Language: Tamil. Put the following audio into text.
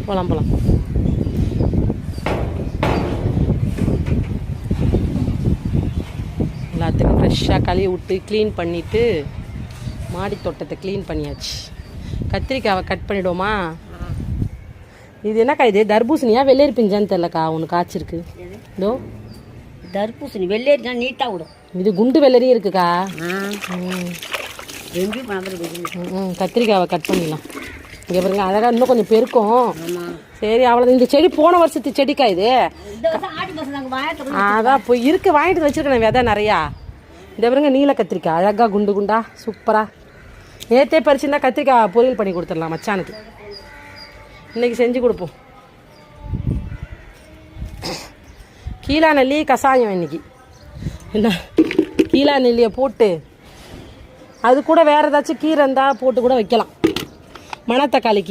போகலாம் போகலாம். எல்லாத்துக்கும் ஃப்ரெஷ்ஷாக கழுவி விட்டு க்ளீன் பண்ணிவிட்டு மாடி தோட்டத்தை க்ளீன் பண்ணியாச்சு. கத்திரிக்காவை கட் பண்ணிவிடுவோமா? இது என்னக்கா இது தர்பூசணியா வெள்ளேரி பிஞ்சான்னு தெரிலக்கா. ஒன்று காய்ச்சிருக்கு. இதோ தர்பூசணி வெள்ளேரி தான் நீட்டாக விடும். இது குண்டு வெள்ளரியும் இருக்குக்கா. கத்திரிக்காவை கட் பண்ணிடலாம். இங்கே பாருங்க அழகாக இன்னும் கொஞ்சம் பெருக்கும். சரி அவ்வளோ. இந்த செடி போன வருஷத்து செடிக்கா இது. அதான் இப்போ இருக்கு, வாங்கிட்டு வச்சிருக்கேன் விதை நிறையா. இந்த பாருங்க நீல கத்திரிக்காய் அழகாக குண்டு குண்டா சூப்பராக. நேற்றே பறிச்சுருந்தா கத்திரிக்காய் பொரியல் பண்ணி கொடுத்துடலாம் மச்சானுக்கு. இன்றைக்கி செஞ்சு கொடுப்போம். கீழா நெல்லி கஷாயம் இன்னைக்கு. என்ன கீழா நெல்லியை போட்டு அது கூட வேறு ஏதாச்சும் கீரை இருந்தால் போட்டு கூட வைக்கலாம். மணத்தக்காளி